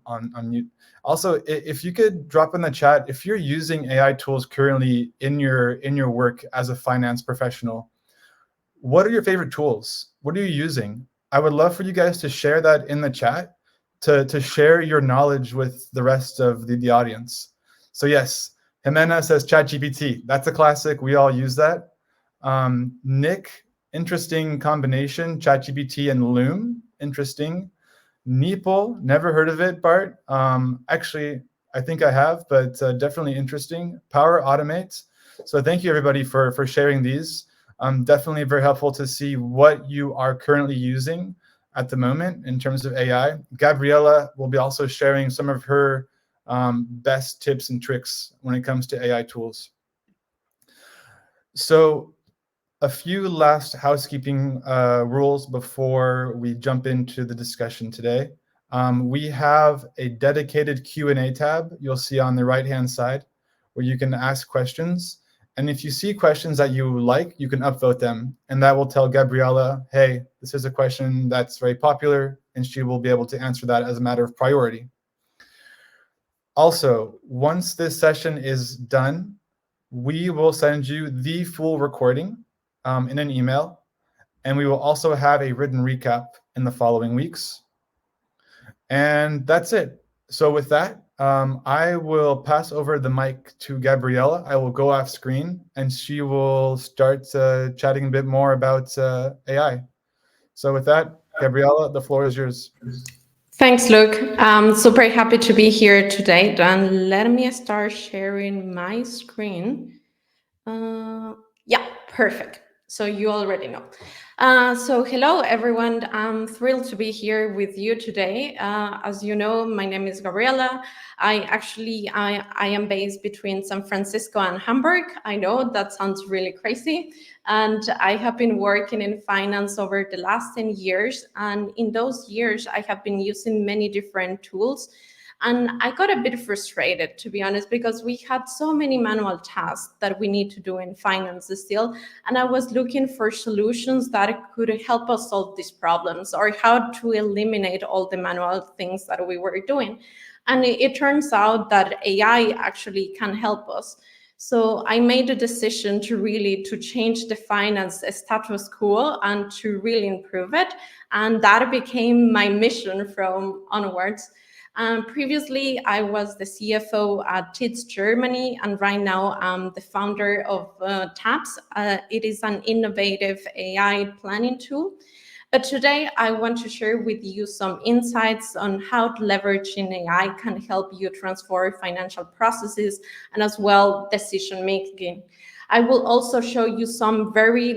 on mute. Also, if you could drop in the chat, if you're using AI tools currently in your work as a finance professional, what are your favorite tools? What are you using? I would love for you guys to share that in the chat, to share your knowledge with the rest of the audience. So yes, Jimena says ChatGPT. That's a classic. We all use that. Nick, interesting combination, ChatGPT and Loom. Interesting. Neeple, never heard of it, Bart. Actually, I think I have, but definitely interesting. Power Automate. So thank you, everybody, for sharing these. Definitely very helpful to see what you are currently using at the moment in terms of AI. Gabriela will be also sharing some of her best tips and tricks when it comes to AI tools. So a few last housekeeping rules before we jump into the discussion today. We have a dedicated Q&A tab you'll see on the right-hand side where you can ask questions. And if you see questions that you like, you can upvote them. And that will tell Gabriela, hey, this is a question that's very popular, and she will be able to answer that as a matter of priority. Also, once this session is done, we will send you the full recording in an email, and we will also have a written recap in the following weeks. And that's it. So with that, I will pass over the mic to Gabriela. I will go off screen, and she will start chatting a bit more about AI. So with that, Gabriela, the floor is yours. Thanks, Luke. I'm super happy to be here today. And let me start sharing my screen. Yeah, perfect. So you already know. So hello, everyone. I'm thrilled to be here with you today. As you know, my name is Gabriela. I am based between San Francisco and Hamburg. I know that sounds really crazy. And I have been working in finance over the last 10 years. And in those years, I have been using many different tools. And I got a bit frustrated, to be honest, because we had so many manual tasks that we need to do in finance still. And I was looking for solutions that could help us solve these problems or how to eliminate all the manual things that we were doing. And it turns out that AI actually can help us. So I made a decision to change the finance status quo and to really improve it. And that became my mission from onwards. Previously, I was the CFO at TITS Germany, and right now I'm the founder of TAPS. It is an innovative AI planning tool. But today, I want to share with you some insights on how leveraging AI can help you transform financial processes and as well decision making. I will also show you some very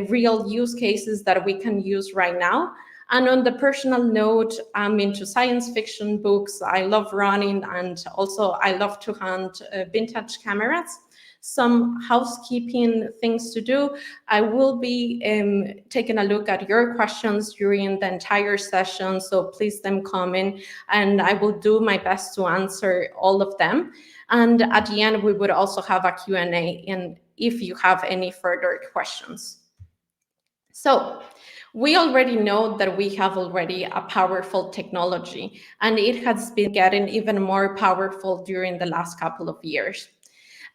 real use cases that we can use right now. And on the personal note, I'm into science fiction books. I love running, and also I love to hunt vintage cameras. Some housekeeping things to do. I will be taking a look at your questions during the entire session, so please them come in, and I will do my best to answer all of them. And at the end, we would also have a Q&A, and if you have any further questions. So we already know that we have already a powerful technology, and it has been getting even more powerful during the last couple of years.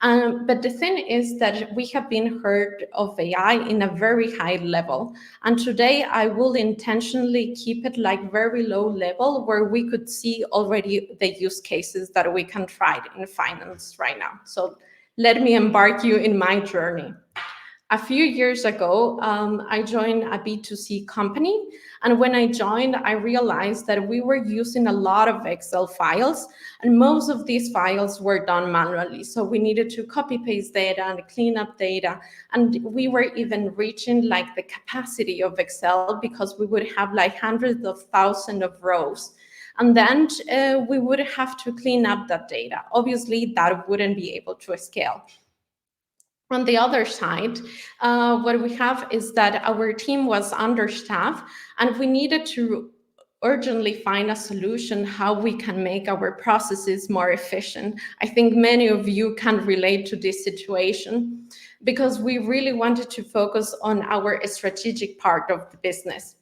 But the thing is that we have been heard of AI in a very high level. And today I will intentionally keep it very low level where we could see already the use cases that we can try in finance right now. So let me embark you in my journey. A few years ago, I joined a B2C company. And when I joined, I realized that we were using a lot of Excel files, and most of these files were done manually. So we needed to copy paste data and clean up data. And we were even reaching the capacity of Excel because we would have hundreds of thousands of rows. And then we would have to clean up that data. Obviously, that wouldn't be able to scale. On the other side, what we have is that our team was understaffed, and we needed to urgently find a solution how we can make our processes more efficient. I think many of you can relate to this situation because we really wanted to focus on our strategic part of the business.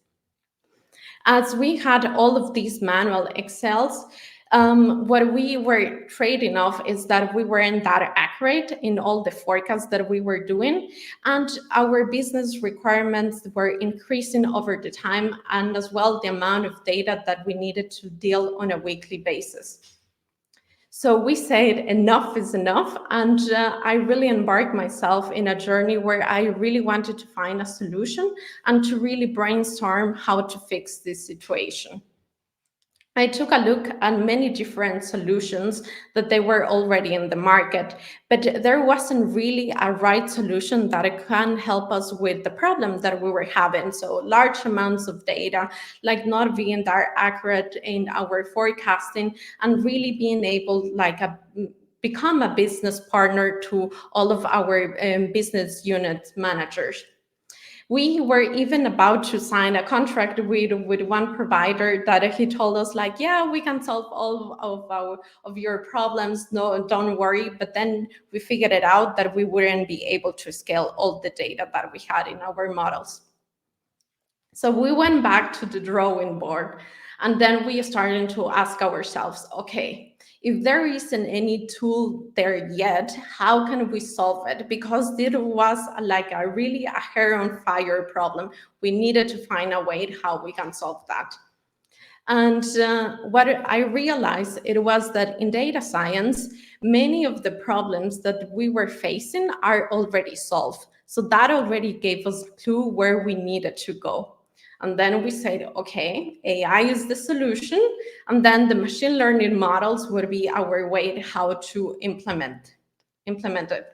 As we had all of these manual Excels, what we were trading off is that we weren't that accurate in all the forecasts that we were doing, and our business requirements were increasing over the time, and as well the amount of data that we needed to deal on a weekly basis. So we said enough is enough, and I really embarked myself in a journey where I really wanted to find a solution and to really brainstorm how to fix this situation. I took a look at many different solutions that they were already in the market, but there wasn't really a right solution that can help us with the problem that we were having. So large amounts of data, like not being that accurate in our forecasting, and really being able become a business partner to all of our business unit managers. We were even about to sign a contract with one provider that he told us like, yeah, we can solve all of your problems, no, don't worry. But then we figured it out that we wouldn't be able to scale all the data that we had in our models. So we went back to the drawing board, and then we started to ask ourselves, okay, if there isn't any tool there yet, how can we solve it? Because it was like a hair on fire problem. We needed to find a way how we can solve that. And what I realized it was that in data science, many of the problems that we were facing are already solved. So that already gave us a clue where we needed to go. And then we said, okay, AI is the solution, and then the machine learning models would be our way how to implement it.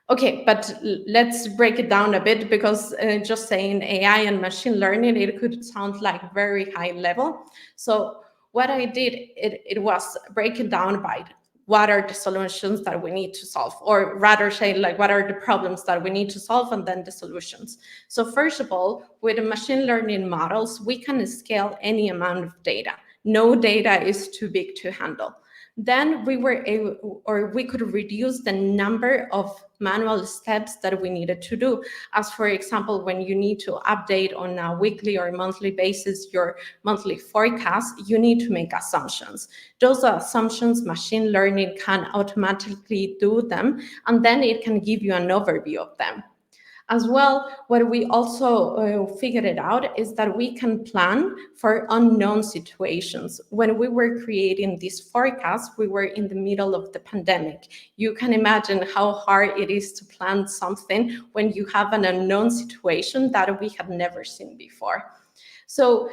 Okay, but let's break it down a bit, because just saying AI and machine learning, it could sound like very high level. So what I did, it was break it down by what are the solutions that we need to solve, or rather say like what are the problems that we need to solve, and then the solutions. So first of all, with the machine learning models, we can scale any amount of data. No data is too big to handle. Then we were able, or we could reduce the number of manual steps that we needed to do. As for example, when you need to update on a weekly or monthly basis your monthly forecast, you need to make assumptions. Those assumptions, machine learning can automatically do them, and then it can give you an overview of them. As well, what we also figured it out is that we can plan for unknown situations. When we were creating this forecast, we were in the middle of the pandemic. You can imagine how hard it is to plan something when you have an unknown situation that we have never seen before. So,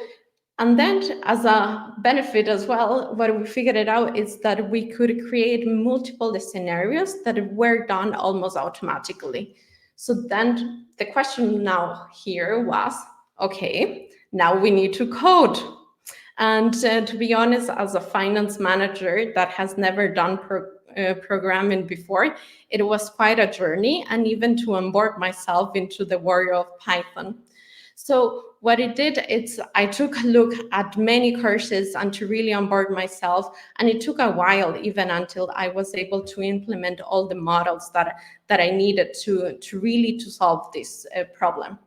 and then as a benefit as well, what we figured it out is that we could create multiple scenarios that were done almost automatically. So then the question now here was, okay, now we need to code. And to be honest, as a finance manager that has never done programming before, it was quite a journey, and even to onboard myself into the world of Python. So what it did is I took a look at many courses and to really onboard myself. And it took a while even until I was able to implement all the models that I needed to really solve this problem.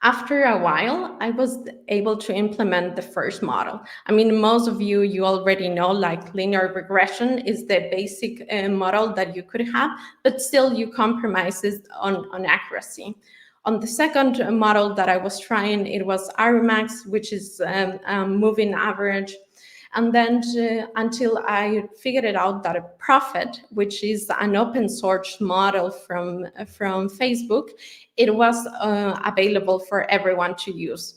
After a while, I was able to implement the first model. I mean, most of you already know, like linear regression is the basic model that you could have, but still you compromise on accuracy. On the second model that I was trying, it was Armax, which is moving average. And then until I figured it out that a Profit, which is an open source model from Facebook, it was available for everyone to use.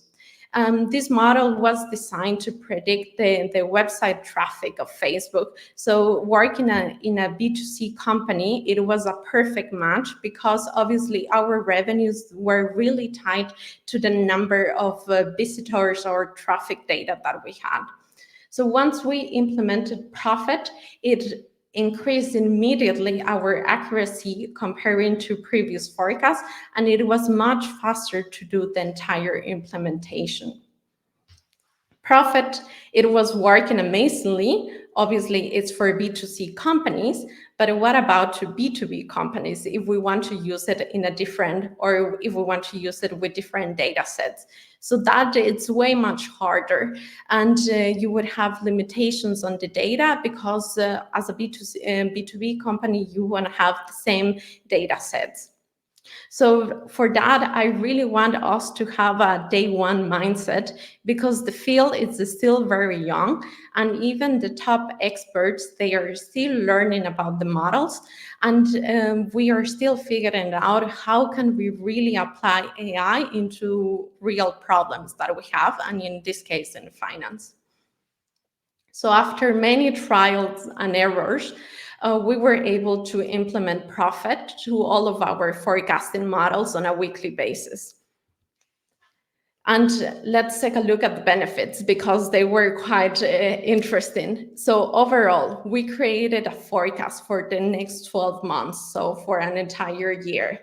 This model was designed to predict the website traffic of Facebook. So working in a B2C company, it was a perfect match, because obviously our revenues were really tied to the number of visitors or traffic data that we had. So once we implemented Profit, it increased immediately our accuracy comparing to previous forecasts, and it was much faster to do the entire implementation. Profit, it was working amazingly, obviously it's for B2C companies, but what about to B2B companies if we want to use it in a different, or if we want to use it with different data sets? So that it's way much harder, and you would have limitations on the data because as a B2B company, you want to have the same data sets. So for that, I really want us to have a day one mindset, because the field is still very young, and even the top experts, they are still learning about the models, and we are still figuring out how can we really apply AI into real problems that we have, and in this case, in finance. So after many trials and errors, we were able to implement Profit to all of our forecasting models on a weekly basis. And let's take a look at the benefits, because they were quite interesting. So overall, we created a forecast for the next 12 months, so for an entire year.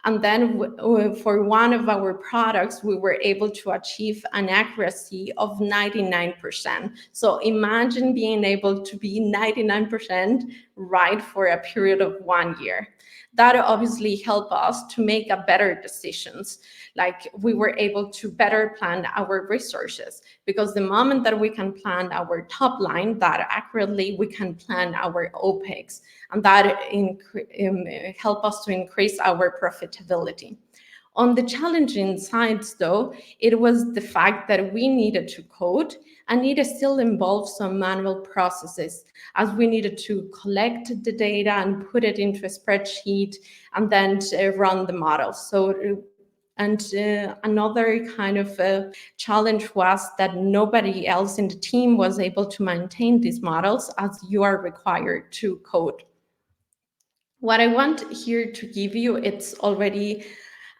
And then for one of our products, we were able to achieve an accuracy of 99%. So imagine being able to be 99% right for a period of 1 year. That obviously helped us to make a better decisions. Like we were able to better plan our resources, because the moment that we can plan our top line that accurately, we can plan our OPEX, and that help us to increase our profitability. On the challenging sides, though, it was the fact that we needed to code, and it still involves some manual processes, as we needed to collect the data and put it into a spreadsheet and then run the model. So, and another kind of challenge was that nobody else in the team was able to maintain these models, as you are required to code. What I want here to give you, it's already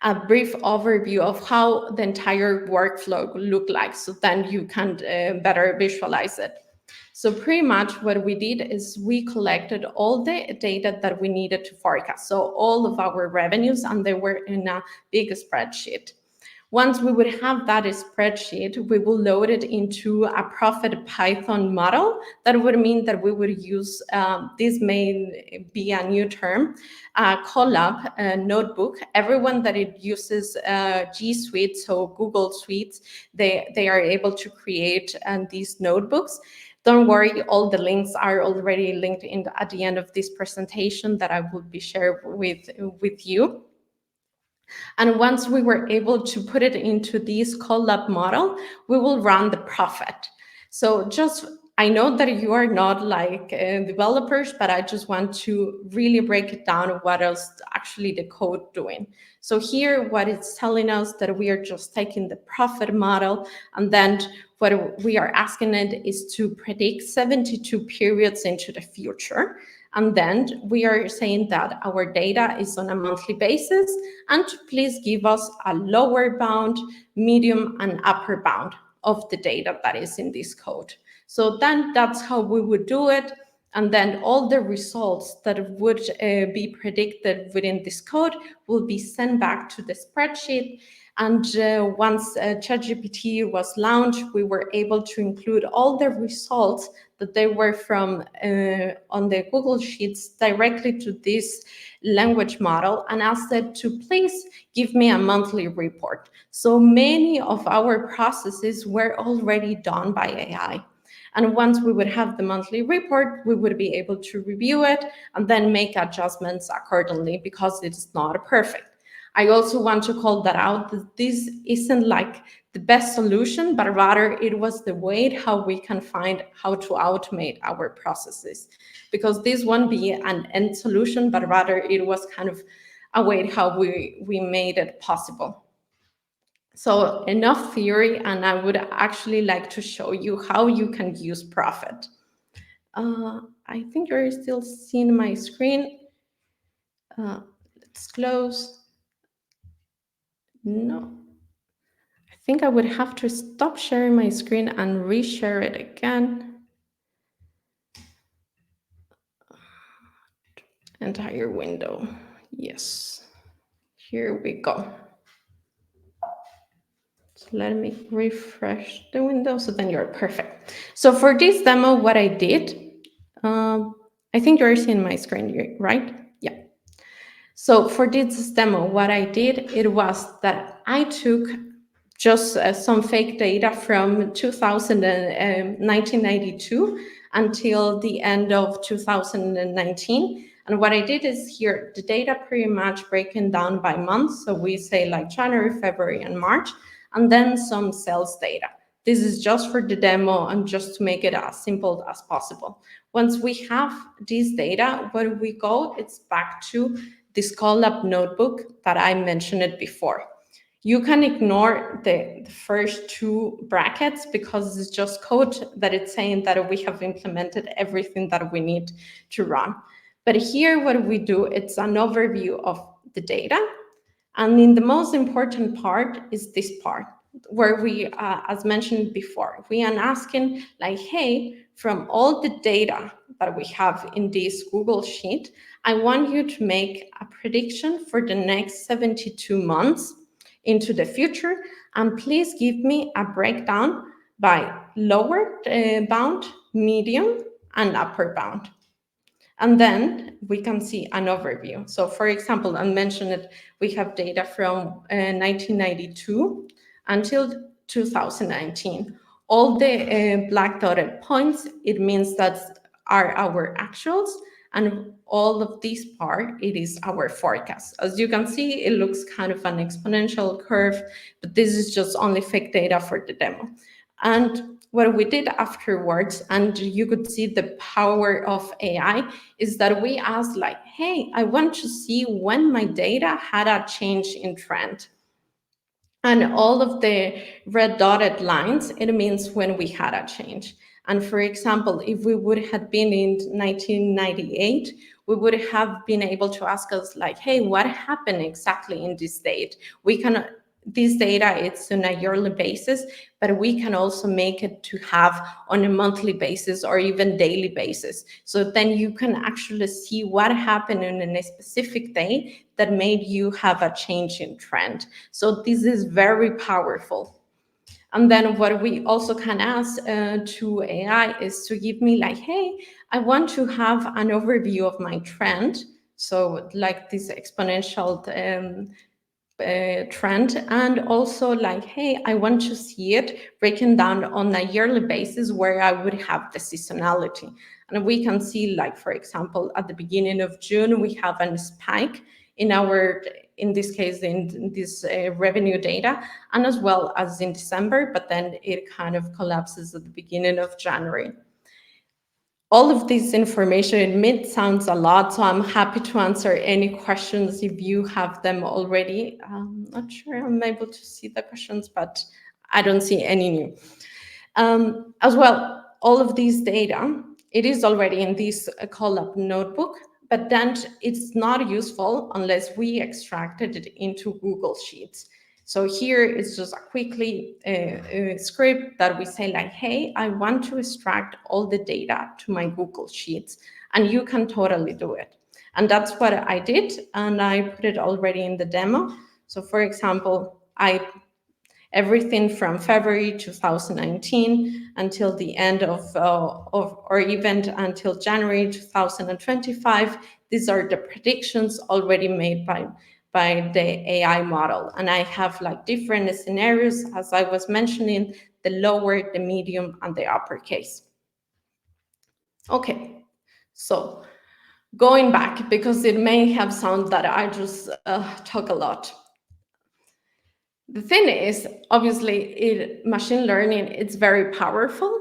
a brief overview of how the entire workflow look like, so then you can better visualize it. So pretty much what we did is we collected all the data that we needed to forecast, so all of our revenues, and they were in a big spreadsheet. Once we would have that spreadsheet, we will load it into a Profit Python model. That would mean that we would use, this may be a new term, Colab notebook. Everyone that it uses G Suite, so Google Suites, they are able to create these notebooks. Don't worry, all the links are already linked at the end of this presentation that I will be sharing with you. And once we were able to put it into this Colab model, we will run the Profit. So just, I know that you are not like developers, but I just want to really break it down what else actually the code doing. So here, what it's telling us that we are just taking the Profit model, and then what we are asking it is to predict 72 periods into the future. And then we are saying that our data is on a monthly basis, and please give us a lower bound, medium, and upper bound of the data that is in this code. So then that's how we would do it. And then all the results that would be predicted within this code will be sent back to the spreadsheet. And once ChatGPT was launched, we were able to include all the results that they were from on the Google Sheets directly to this language model, and asked it to please give me a monthly report. So many of our processes were already done by AI. And once we would have the monthly report, we would be able to review it and then make adjustments accordingly, because it's not perfect. I also want to call that out, that this isn't like the best solution, but rather it was the way how we can find how to automate our processes. Because this won't be an end solution, but rather it was kind of a way how we made it possible. So enough theory, and I would actually like to show you how you can use Profit. I think you're still seeing my screen. Let's close. No. I think I would have to stop sharing my screen and reshare it again. Entire window. Yes. Here we go. So let me refresh the window, so then you're perfect. So for this demo, what I did I think you're seeing my screen, right? Yeah. So for this demo, what I did, it was that I took just some fake data from 1992 until the end of 2019. And what I did is here, the data pretty much broken down by month. So we say like January, February, and March, and then some sales data. This is just for the demo and just to make it as simple as possible. Once we have this data, where we go, it's back to this Colab notebook that I mentioned it before. You can ignore the first two brackets because it's just code that it's saying that we have implemented everything that we need to run. But here what we do, it's an overview of the data. And in the most important part is this part where we, as mentioned before, we are asking like, hey, from all the data that we have in this Google Sheet, I want you to make a prediction for the next 72 months into the future, and please give me a breakdown by lower bound, medium, and upper bound. And then we can see an overview. So for example, I mentioned that we have data from 1992 until 2019. All the black dotted points, it means that are our actuals, and all of this part, it is our forecast. As you can see, it looks kind of an exponential curve, but this is just only fake data for the demo. And what we did afterwards, and you could see the power of AI, is that we asked like, hey, I want to see when my data had a change in trend. And all of the red dotted lines, it means when we had a change. And for example, if we would have been in 1998, we would have been able to ask us like, hey, what happened exactly in this date? We can, this data, it's on a yearly basis, but we can also make it to have on a monthly basis or even daily basis. So then you can actually see what happened in a specific day that made you have a change in trend. So this is very powerful. And then what we also can ask to AI is to give me like, hey, I want to have an overview of my trend. So like this exponential trend, and also like, hey, I want to see it breaking down on a yearly basis where I would have the seasonality. And we can see like, for example, at the beginning of June, we have a spike in our, in this case, in this revenue data, and as well as in December, but then it kind of collapses at the beginning of January. All of this information, it may sounds a lot, so I'm happy to answer any questions if you have them already. I'm not sure I'm able to see the questions, but I don't see any new. As well, all of these data, it is already in this Colab notebook, but then it's not useful unless we extracted it into Google Sheets. So here it's just a quickly script that we say like, hey, I want to extract all the data to my Google Sheets, and you can totally do it. And that's what I did, and I put it already in the demo. So for example, everything from February 2019 until the end of or even until January 2025. These are the predictions already made by the AI model. And I have like different scenarios, as I was mentioning, the lower, the medium, and the uppercase. Okay, so going back, because it may have sounded that I just talk a lot. The thing is, obviously, machine learning, it's very powerful,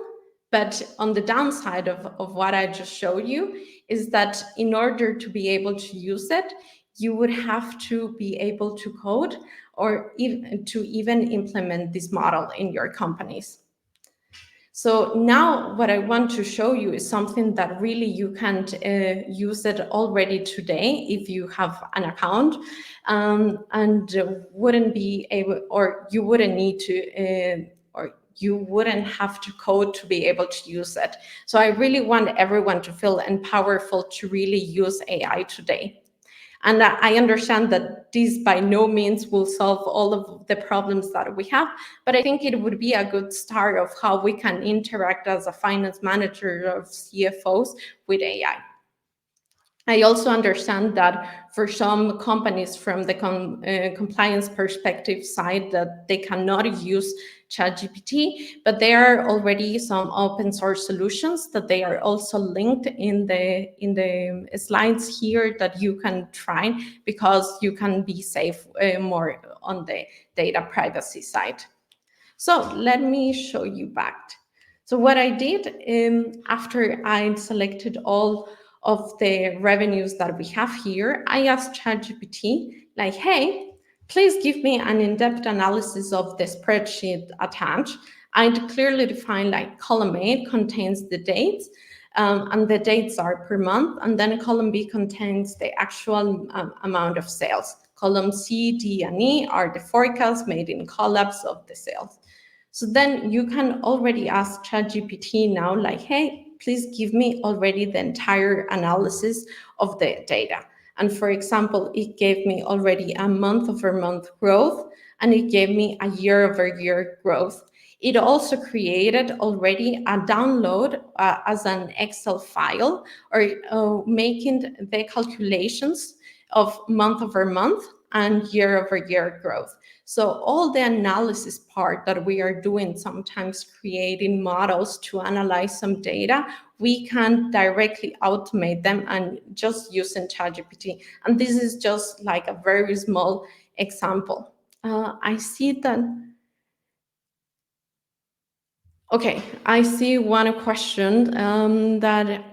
but on the downside of what I just showed you is that in order to be able to use it, you would have to be able to code or even implement this model in your companies. So now what I want to show you is something that really you can use it already today if you have an account, and wouldn't be able, or you wouldn't need to, or you wouldn't have to code to be able to use it. So I really want everyone to feel empowered to really use AI today. And I understand that this by no means will solve all of the problems that we have, but I think it would be a good start of how we can interact as a finance manager of CFOs with AI. I also understand that for some companies from the compliance perspective side that they cannot use ChatGPT, but there are already some open source solutions that they are also linked in the slides here that you can try because you can be safe more on the data privacy side. So let me show you back. So what I did after I selected all of the revenues that we have here, I asked ChatGPT, like, hey, please give me an in-depth analysis of the spreadsheet attached. I clearly define like column A contains the dates, and the dates are per month, and then column B contains the actual amount of sales. Column C, D, and E are the forecasts made in collabs of the sales. So then you can already ask ChatGPT now, like, hey, please give me already the entire analysis of the data. And for example, it gave me already a month-over-month growth, and it gave me a year-over-year growth. It also created already a download as an Excel file, or making the calculations of month-over-month and year-over-year growth. So all the analysis part that we are doing, sometimes creating models to analyze some data, we can directly automate them and just using ChatGPT. And this is just like a very small example. I see that. Okay, I see one question that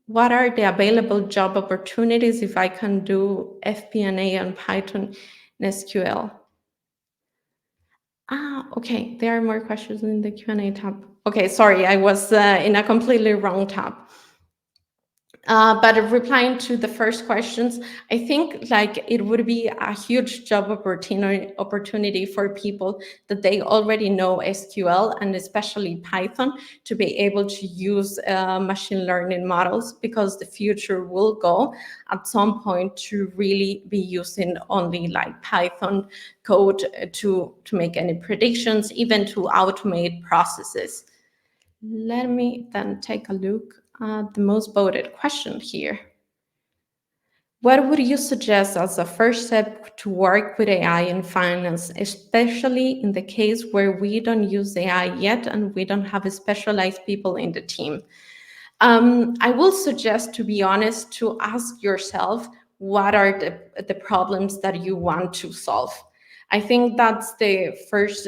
what are the available job opportunities if I can do FP&A and Python and SQL? Okay, there are more questions in the Q&A tab. Okay, sorry, I was in a completely wrong tab. But replying to the first questions, I think like it would be a huge job opportunity for people that they already know SQL and especially Python to be able to use machine learning models, because the future will go at some point to really be using only like Python code to make any predictions, even to automate processes. Let me then take a look at the most voted question here. What would you suggest as a first step to work with AI in finance, especially in the case where we don't use AI yet and we don't have specialized people in the team? I will suggest, to be honest, to ask yourself what are the problems that you want to solve. I think that's the first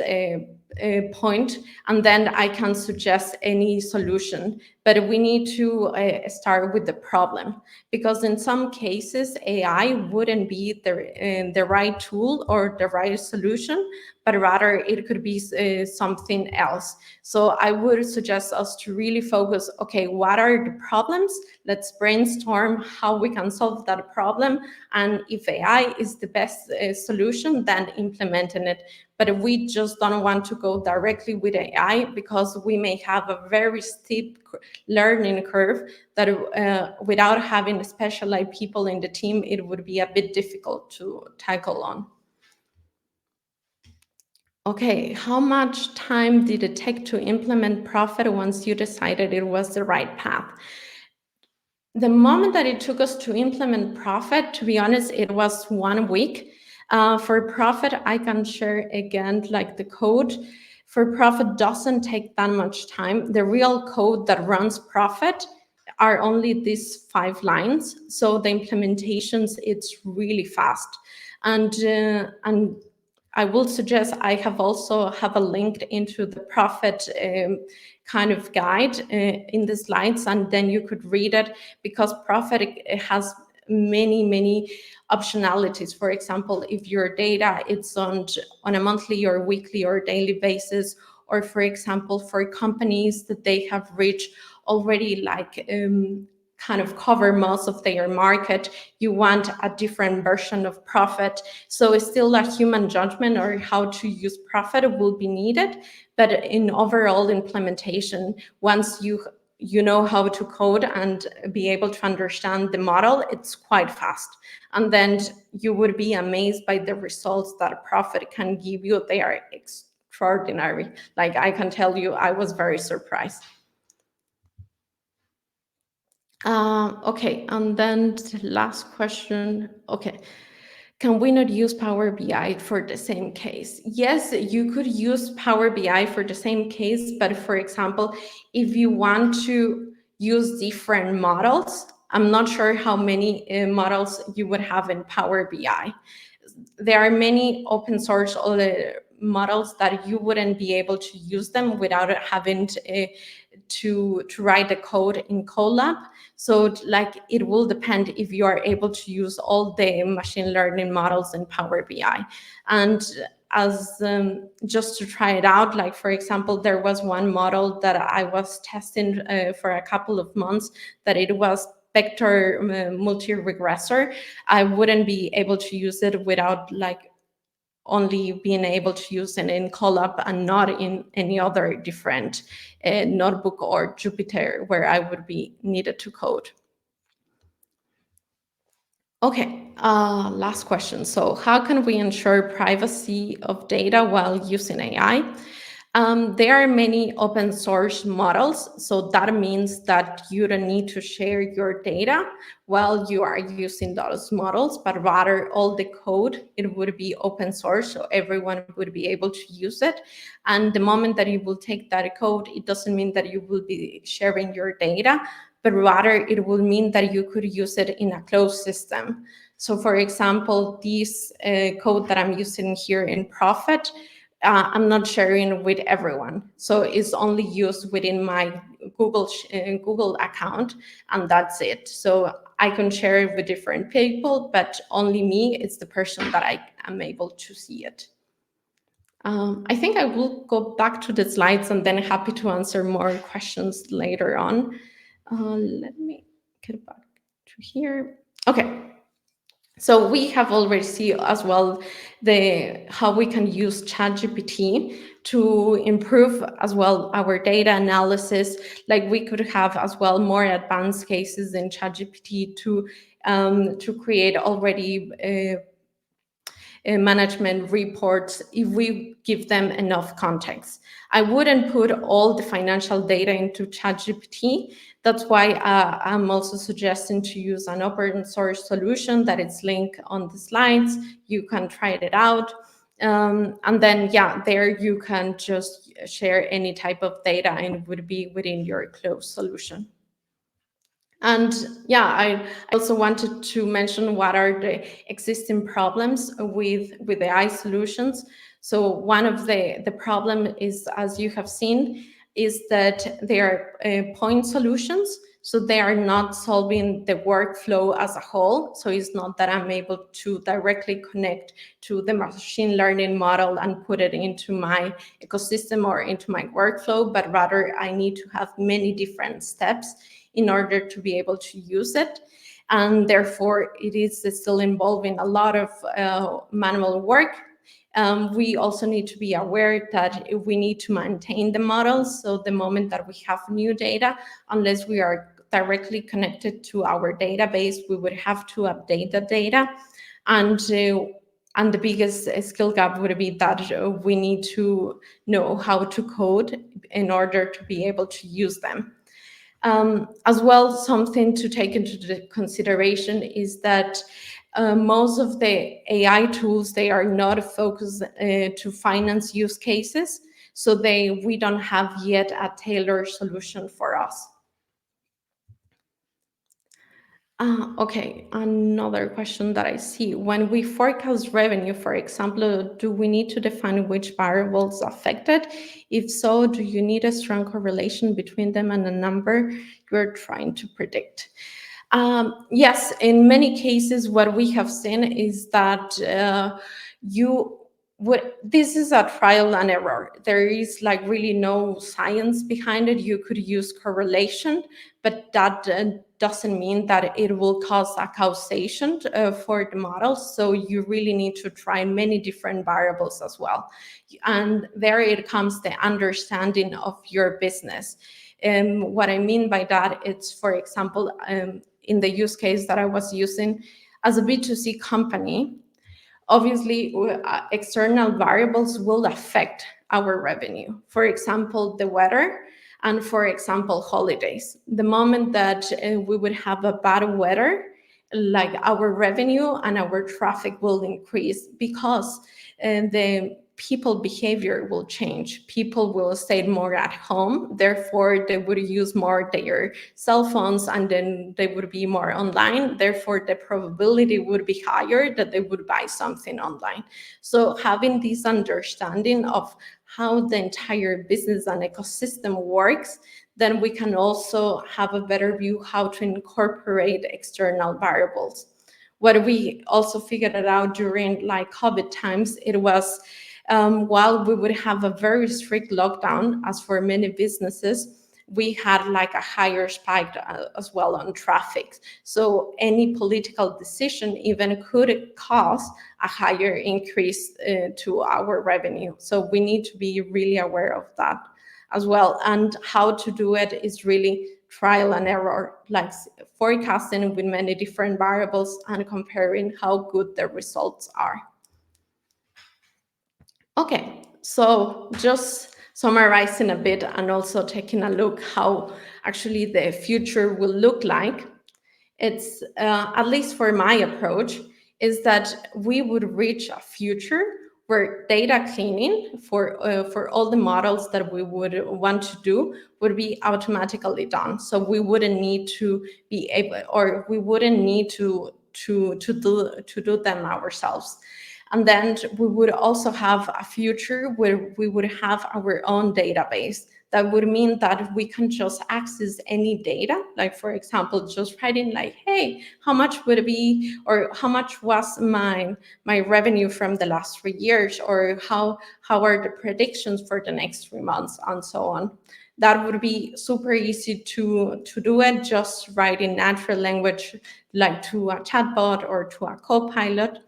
point, and then I can suggest any solution. But we need to start with the problem, because in some cases AI wouldn't be the right tool or the right solution, but rather it could be something else. So I would suggest us to really focus, okay, what are the problems? Let's brainstorm how we can solve that problem. And if AI is the best solution, then implementing it. But we just don't want to go directly with AI, because we may have a very steep learning curve that without having specialized people in the team, it would be a bit difficult to tackle on. Okay, how much time did it take to implement Profit once you decided it was the right path? The moment that it took us to implement Profit, to be honest, it was 1 week. For Profit, I can share again, like the code for Profit doesn't take that much time. The real code that runs Profit are only these 5 lines. So the implementations, it's really fast. And I will suggest I have also have a link into the Profit kind of guide in the slides, and then you could read it, because Profit has many optionalities. For example, if your data it's on a monthly or weekly or daily basis, or for example, for companies that they have reached already like kind of cover most of their market, you want a different version of Profit. So it's still a human judgment or how to use Profit will be needed. But in overall implementation, once you you know how to code and be able to understand the model, it's quite fast. And then you would be amazed by the results that Profit can give you. They are extraordinary. Like, I can tell you, I was very surprised. Okay, and then the last question. Okay, can we not use Power BI for the same case? Yes, you could use Power BI for the same case, but for example, if you want to use different models, I'm not sure how many models you would have in Power BI. There are many open source models that you wouldn't be able to use them without having to write the code in Colab. So like, it will depend if you are able to use all the machine learning models in Power BI. And as just to try it out, like for example, there was one model that I was testing for a couple of months, that it was vector multi-regressor. I wouldn't be able to use it without like only being able to use it in Colab and not in any other different notebook or Jupyter where I would be needed to code. Okay, last question. So how can we ensure privacy of data while using AI? There are many open source models, so that means that you don't need to share your data while you are using those models, but rather all the code, it would be open source, so everyone would be able to use it. And the moment that you will take that code, it doesn't mean that you will be sharing your data, but rather it will mean that you could use it in a closed system. So for example, this code that I'm using here in Profit, I'm not sharing with everyone. So it's only used within my Google account, and that's it. So I can share it with different people, but only me, it's the person that I am able to see it. I think I will go back to the slides and then happy to answer more questions later on. Let me get back to here. Okay. So we have already seen as well how we can use ChatGPT to improve as well our data analysis. Like, we could have as well more advanced cases in ChatGPT to create already management reports if we give them enough context. I wouldn't put all the financial data into ChatGPT. That's why I'm also suggesting to use an open source solution that is linked on the slides. You can try it out. And then, yeah, there you can just share any type of data and it would be within your closed solution. And yeah, I also wanted to mention what are the existing problems with AI solutions. So one of the problem is, as you have seen, is that they are point solutions. So they are not solving the workflow as a whole. So it's not that I'm able to directly connect to the machine learning model and put it into my ecosystem or into my workflow, but rather I need to have many different steps in order to be able to use it. And therefore, it is still involving a lot of manual work. We also need to be aware that we need to maintain the models. So the moment that we have new data, unless we are directly connected to our database, we would have to update the data. And the biggest skill gap would be that we need to know how to code in order to be able to use them. As well, something to take into consideration is that most of the AI tools, they are not focused to finance use cases. So we don't have yet a tailored solution for us. Okay, another question that I see. When we forecast revenue, for example, do we need to define which variables affected? If so, do you need a strong correlation between them and the number you're trying to predict? Yes, in many cases, what we have seen is that this is a trial and error. There is like really no science behind it. You could use correlation, but that doesn't mean that it will cause a causation for the model. So you really need to try many different variables as well. And there it comes the understanding of your business. What I mean by that, it's, for example, in the use case that I was using, as a B2C company, obviously, external variables will affect our revenue. For example, the weather, and for example, holidays. The moment that we would have a bad weather, like our revenue and our traffic will increase, because the people behavior will change. People will stay more at home, therefore they would use more their cell phones, and then they would be more online, therefore the probability would be higher that they would buy something online. So having this understanding of how the entire business and ecosystem works, then we can also have a better view how to incorporate external variables. What we also figured it out during like COVID times, it was while we would have a very strict lockdown, as for many businesses, we had like a higher spike as well on traffic. So any political decision even could cause a higher increase to our revenue. So we need to be really aware of that as well. And how to do it is really trial and error, like forecasting with many different variables and comparing how good the results are. Okay, so just summarizing a bit and also taking a look how actually the future will look like. It's, at least for my approach, is that we would reach a future where data cleaning for all the models that we would want to do would be automatically done. So we wouldn't need to be able, or we wouldn't need to do them ourselves. And then we would also have a future where we would have our own database. That would mean that we can just access any data, like for example, just writing like, hey, how much would it be, or how much was my revenue from the last 3 years, or how are the predictions for the next 3 months, and so on. That would be super easy to do it, just writing natural language, like to a chatbot or to a co-pilot.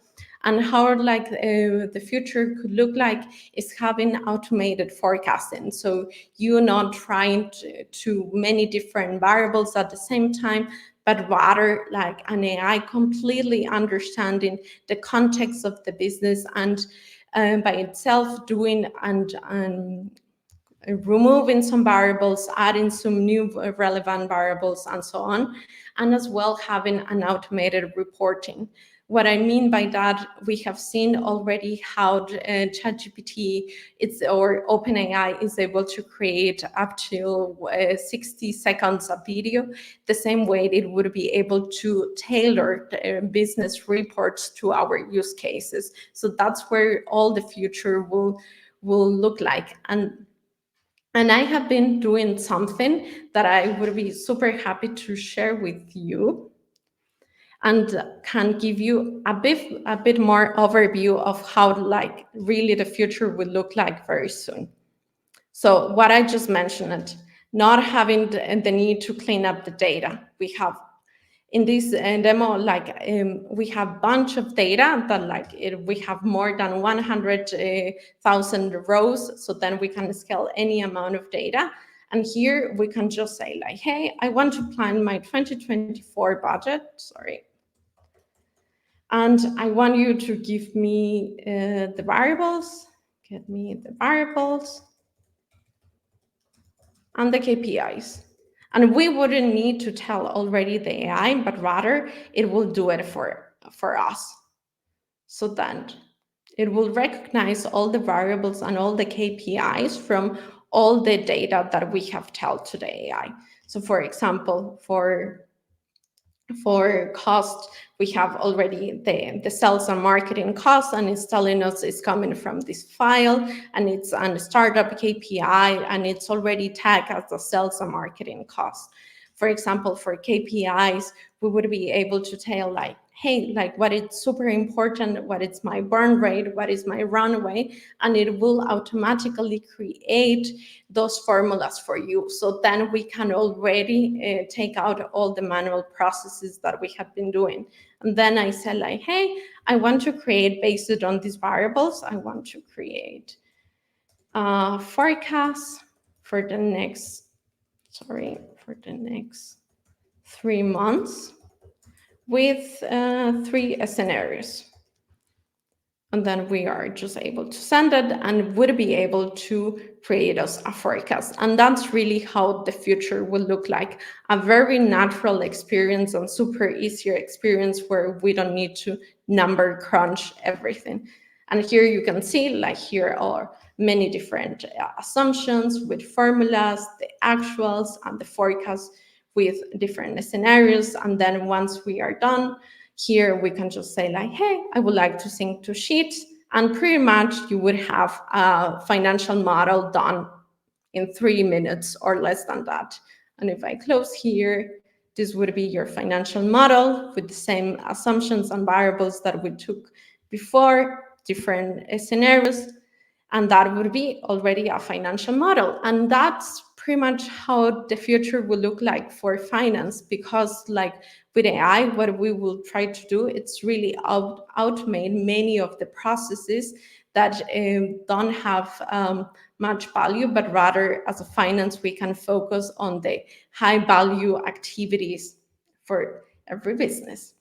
And how like the future could look like is having automated forecasting. So you're not trying to many different variables at the same time, but rather like an AI completely understanding the context of the business, and by itself doing and removing some variables, adding some new relevant variables, and so on, and as well having an automated reporting. What I mean by that, we have seen already how ChatGPT or OpenAI is able to create up to 60 seconds of video, the same way it would be able to tailor business reports to our use cases. So that's where all the future will look like. And I have been doing something that I would be super happy to share with you, and can give you a bit more overview of how like really the future will look like very soon. So what I just mentioned, not having the need to clean up the data. We have in this demo, like we have bunch of data that like we have more than 100,000 rows, so then we can scale any amount of data. And here we can just say like, hey, I want to plan my 2024 budget, sorry. And I want you to give me the variables, get me the variables and the KPIs. And we wouldn't need to tell already the AI, but rather it will do it for us. So then it will recognize all the variables and all the KPIs from all the data that we have told to the AI. So for example, for cost, we have already the sales and marketing cost, and it's telling us it's coming from this file, and it's on a startup KPI, and it's already tagged as the sales and marketing cost. For example, for KPIs, we would be able to tell like, hey, like what is super important, what is my burn rate, what is my runway, and it will automatically create those formulas for you. So then we can already take out all the manual processes that we have been doing. And then I said like, hey, I want to create based on these variables, I want to create a forecast for the next sorry, for the next 3 months with 3 scenarios. And then we are just able to send it and would be able to create us a forecast. And that's really how the future will look like, a very natural experience and super easier experience where we don't need to number crunch everything. And here you can see, like, here are many different assumptions with formulas, the actuals and the forecast with different scenarios. And then once we are done, here we can just say like, hey, I would like to sync to Sheets, and pretty much you would have a financial model done in 3 minutes or less than that. And if I close here, this would be your financial model with the same assumptions and variables that we took before, different scenarios, and that would be already a financial model. And that's pretty much how the future will look like for finance, because like with AI, what we will try to do, it's really automate many of the processes that don't have much value, but rather as a finance, we can focus on the high value activities for every business.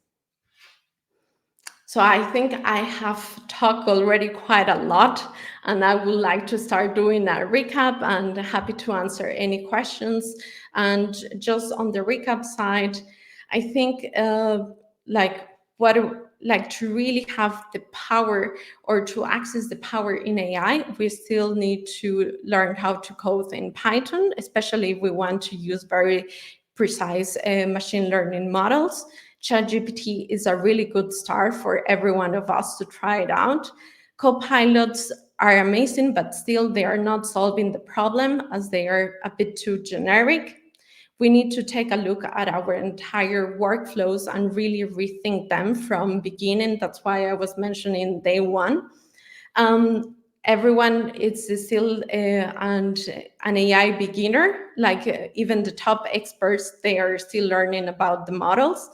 So I think I have talked already quite a lot, and I would like to start doing a recap, and happy to answer any questions. And just on the recap side, I think like to really have the power or to access the power in AI, we still need to learn how to code in Python, especially if we want to use very precise machine learning models. ChatGPT is a really good start for every one of us to try it out. Copilots are amazing, but still they are not solving the problem as they are a bit too generic. We need to take a look at our entire workflows and really rethink them from beginning. That's why I was mentioning day one. Everyone is still an AI beginner, like even the top experts, they are still learning about the models.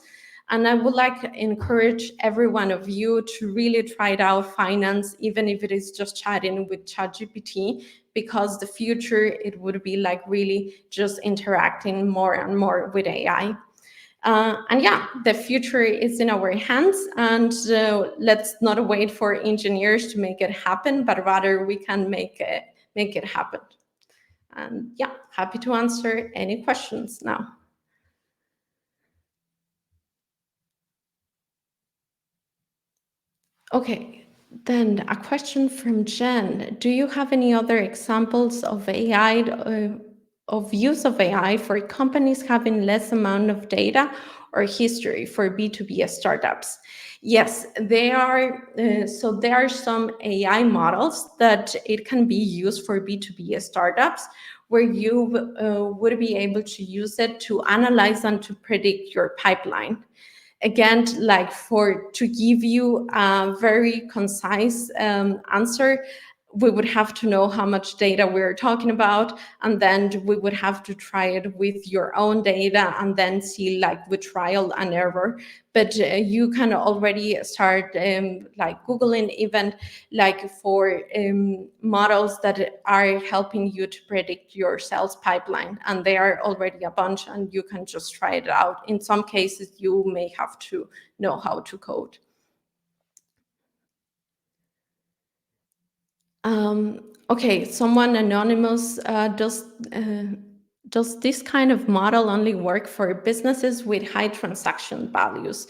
And I would like to encourage every one of you to really try it out finance, even if it is just chatting with ChatGPT, because the future, it would be like really just interacting more and more with AI. And yeah, the future is in our hands, and let's not wait for engineers to make it happen, but rather we can make it happen. And yeah, happy to answer any questions now. Okay, then a question from Jen. Do you have any other examples of AI, of use of AI for companies having less amount of data or history for B2B startups? Yes, there are. So there are some AI models that it can be used for B2B startups, where you would be able to use it to analyze and to predict your pipeline. Again, like to give you a very concise answer, we would have to know how much data we're talking about, and then we would have to try it with your own data and then see like with trial and error. But you can already start like Googling even like for models that are helping you to predict your sales pipeline, and there are already a bunch, and you can just try it out. In some cases, you may have to know how to code. Okay, someone anonymous, does this kind of model only work for businesses with high transaction values?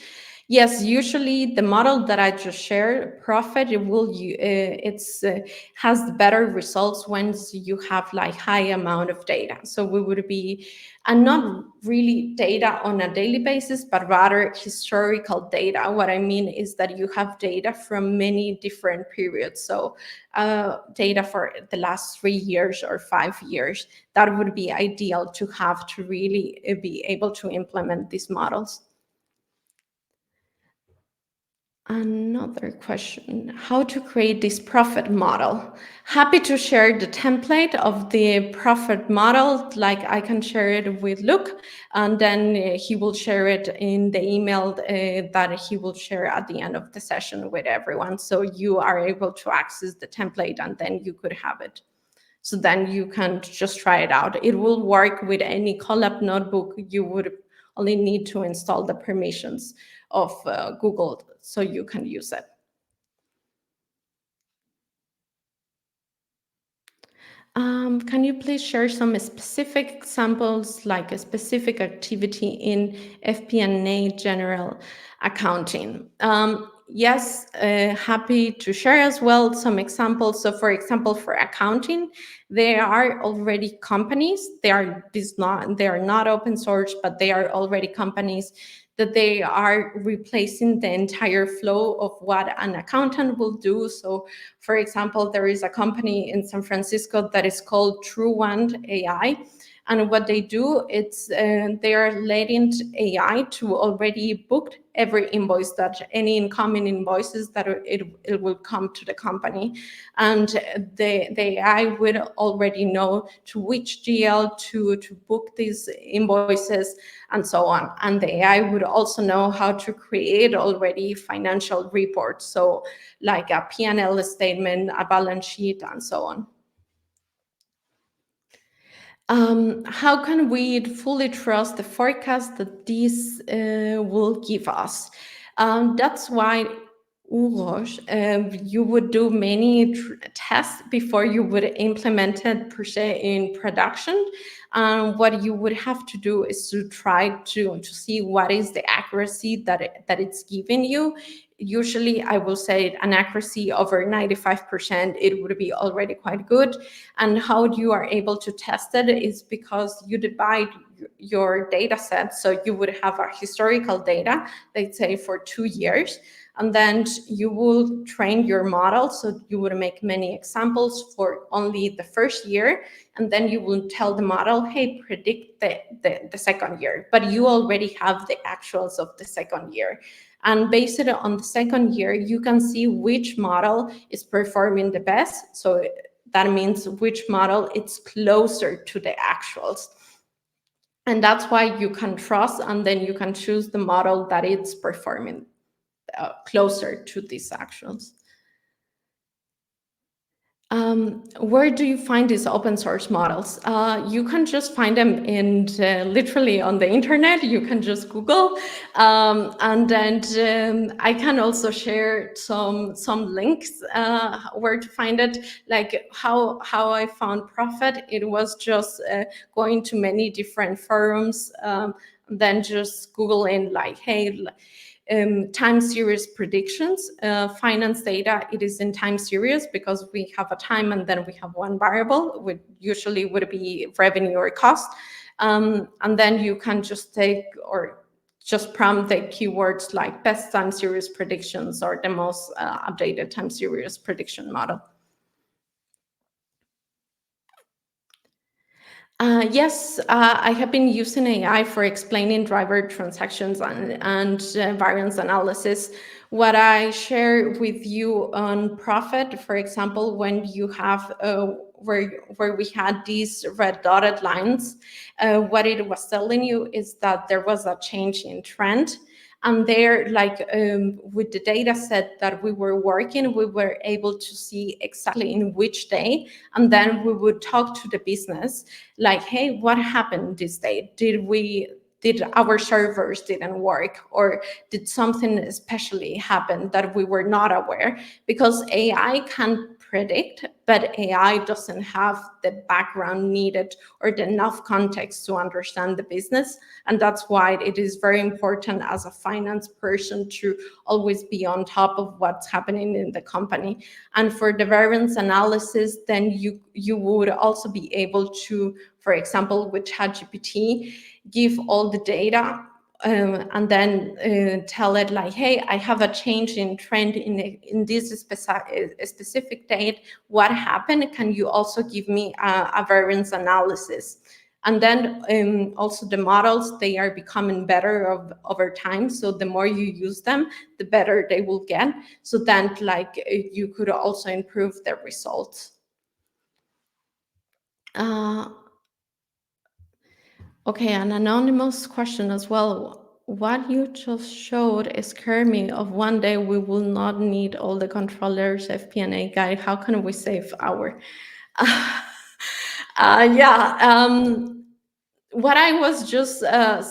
Yes, usually the model that I just shared, Profit, it will has better results once you have like high amount of data. So we would be, and not really data on a daily basis, but rather historical data. What I mean is that you have data from many different periods. So data for the last 3 years or 5 years, that would be ideal to have to really be able to implement these models. Another question, how to create this profit model? Happy to share the template of the profit model, like I can share it with Luke, and then he will share it in the email that he will share at the end of the session with everyone. So you are able to access the template and then you could have it. So then you can just try it out. It will work with any Colab notebook. You would only need to install the permissions of Google so you can use it. Can you please share some specific examples, like a specific activity in FP&A general accounting? Yes, happy to share as well some examples. So, for example, for accounting, there are already companies. They are not open source, but they are already companies that they are replacing the entire flow of what an accountant will do. So, for example, there is a company in San Francisco that is called Truewand AI. And what they do, it's they are letting AI to already book every invoice, that any incoming invoices that it will come to the company. And the AI will already know to which GL to book these invoices and so on. And the AI would also know how to create already financial reports. So like a P&L statement, a balance sheet, and so on. How can we fully trust the forecast that these will give us? That's why Uros, you would do many tests before you would implement it per se in production. What you would have to do is to try to see what is the accuracy that it's giving you. Usually, I will say an accuracy over 95%, it would be already quite good. And how you are able to test it is because you divide your data set. So you would have a historical data, let's say for 2 years, and then you will train your model. So you would make many examples for only the first year, and then you will tell the model, hey, predict the second year. But you already have the actuals of the second year. And based on the second year, you can see which model is performing the best. So that means which model is closer to the actuals. And that's why you can trust, and then you can choose the model that it's performing closer to these actuals. Where do you find these open source models? You can just find them in literally on the internet. You can just Google, and then I can also share some links where to find it. Like how I found Profit. It was just going to many different forums, then just Googling like, hey, time series predictions, finance data, it is in time series because we have a time and then we have one variable, which usually would be revenue or cost. And then you can just take or just prompt the keywords like best time series predictions or the most updated time series prediction model. Yes, I have been using AI for explaining driver transactions and variance analysis. What I share with you on Profit, for example, when you have where we had these red dotted lines, what it was telling you is that there was a change in trend. And there, like with the data set that we were working, we were able to see exactly in which day. And then we would talk to the business like, hey, what happened this day? Did our servers didn't work, or did something especially happen that we were not aware? Because AI can predict, but AI doesn't have the background needed or the enough context to understand the business. And that's why it is very important as a finance person to always be on top of what's happening in the company. And for the variance analysis, then you would also be able to, for example, with ChatGPT, give all the data and then tell it like, hey, I have a change in trend in this specific date. What happened? Can you also give me a variance analysis? And then also the models, they are becoming better over time. So the more you use them, the better they will get. So then like you could also improve the results. Okay, an anonymous question as well. What you just showed scared me of one day we will not need all the controllers FP&A guide. How can we save our? Yeah. What I was just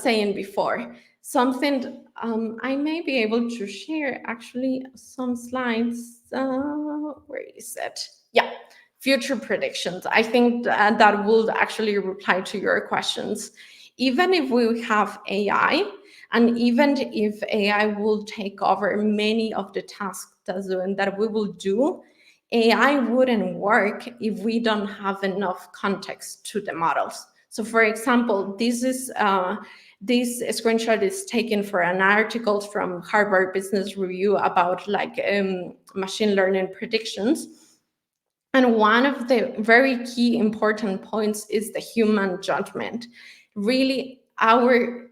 saying before, something I may be able to share actually some slides. Where is it? Yeah, future predictions. I think that will actually reply to your questions. Even if we have AI, and even if AI will take over many of the tasks that we will do, AI wouldn't work if we don't have enough context to the models. So, for example, this screenshot is taken for an article from Harvard Business Review about machine learning predictions. And one of the very key important points is the human judgment. Really, our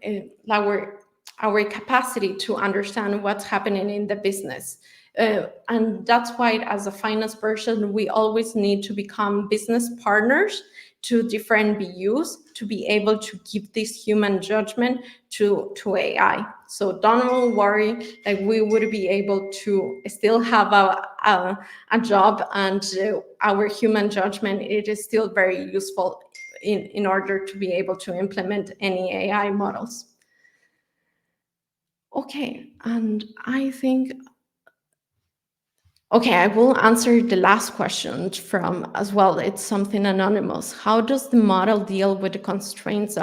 capacity to understand what's happening in the business. And that's why, as a finance person, we always need to become business partners to different BUs to be able to give this human judgment to AI. So don't worry, like we would be able to still have a job, and our human judgment, it is still very useful in order to be able to implement any AI models. Okay, and I think, okay, I will answer the last question from as well. It's something anonymous. How does the model deal with the constraints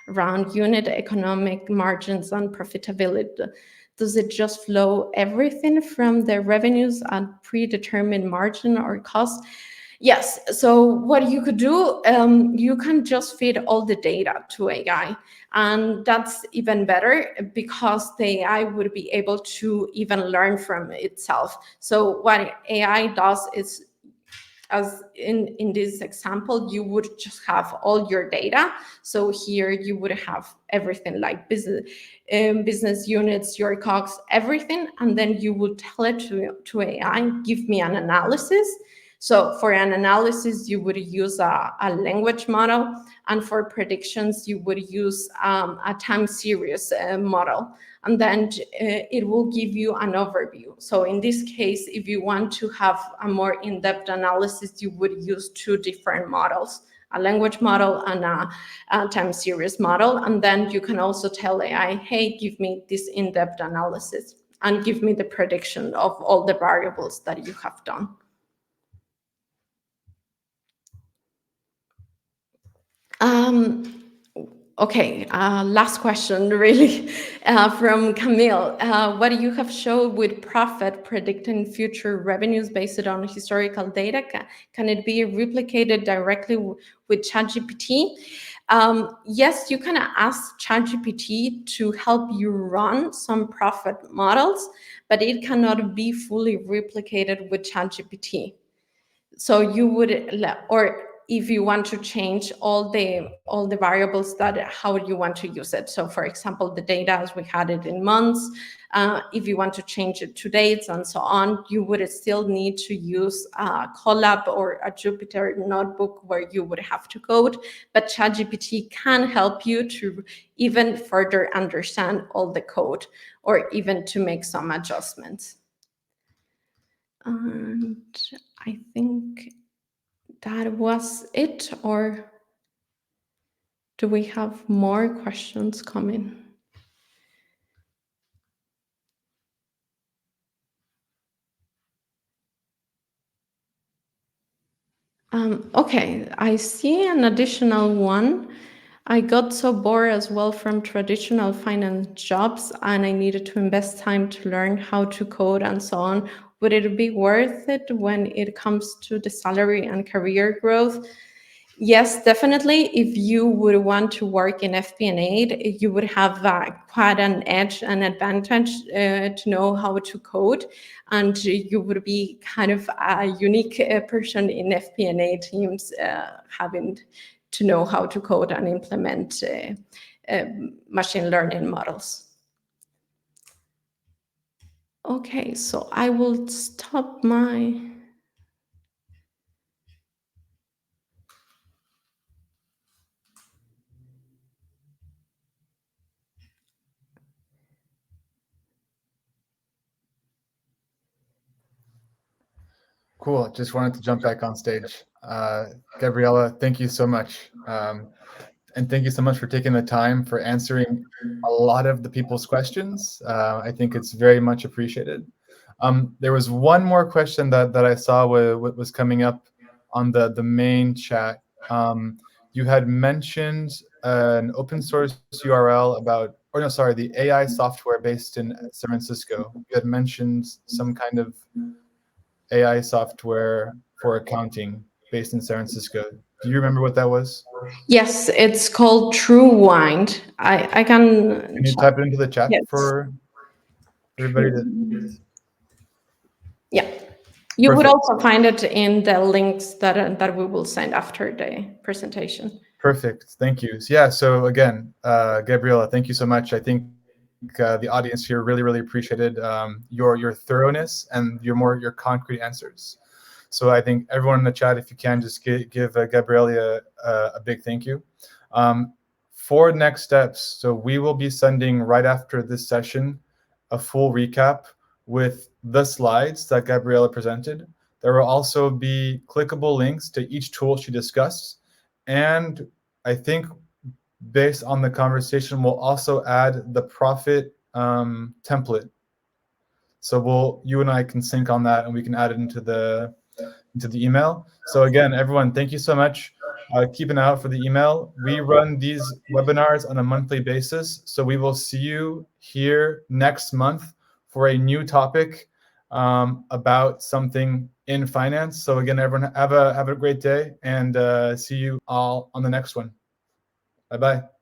around unit economic margins and profitability? Does it just flow everything from the revenues at predetermined margin or cost? Yes. So what you could do, you can just feed all the data to AI, and that's even better because the AI would be able to even learn from itself. So what AI does is, as in this example, you would just have all your data. So here you would have everything like business units, your COGS, everything, and then you would tell it to AI, give me an analysis. So for an analysis, you would use a language model, and for predictions, you would use a time series model, and then it will give you an overview. So in this case, if you want to have a more in-depth analysis, you would use two different models, a language model and a time series model. And then you can also tell AI, hey, give me this in-depth analysis and give me the prediction of all the variables that you have done. Okay, last question, really, from Camille. What you have showed with profit predicting future revenues based on historical data, can it be replicated directly with ChatGPT? Yes, you can ask ChatGPT to help you run some profit models, but it cannot be fully replicated with ChatGPT. So you would, or if you want to change all the variables, that how you want to use it. So for example, the data as we had it in months, if you want to change it to dates and so on, you would still need to use a Colab or a Jupyter notebook where you would have to code. But ChatGPT can help you to even further understand all the code, or even to make some adjustments. And I think that was it, or do we have more questions coming? Okay, I see an additional one. I got so bored as well from traditional finance jobs, and I needed to invest time to learn how to code and so on. Would it be worth it when it comes to the salary and career growth? Yes, definitely. If you would want to work in FP&A, you would have quite an edge, an advantage to know how to code, and you would be kind of a unique person in FP&A teams, having to know how to code and implement machine learning models. Okay, so I will stop my... Cool. Just wanted to jump back on stage. Gabriela, thank you so much. And thank you so much for taking the time for answering a lot of the people's questions. I think it's very much appreciated. There was one more question that I saw was coming up on the main chat. You had mentioned an open source URL about, or no, sorry, the AI software based in San Francisco. You had mentioned some kind of AI software for accounting based in San Francisco. Do you remember what that was? Yes, it's called True Wind. I can. Can you type it into the chat Yes. for everybody to? Yeah. You would Perfect. also find it in the links that we will send after the presentation. Perfect. Thank you. Yeah. So again, Gabriela, thank you so much. I think the audience here really appreciated your thoroughness and your concrete answers. So I think everyone in the chat, if you can, just give Gabriela a big thank you. For next steps, so we will be sending right after this session a full recap with the slides that Gabriela presented. There will also be clickable links to each tool she discussed. And I think based on the conversation, we'll also add the profit template. So you and I can sync on that, and we can add it into the email. So again, everyone, thank you so much. Keep an eye out for the email. We run these webinars on a monthly basis, so we will see you here next month for a new topic about something in finance. So again, everyone, have a great day, and see you all on the next one. Bye-bye.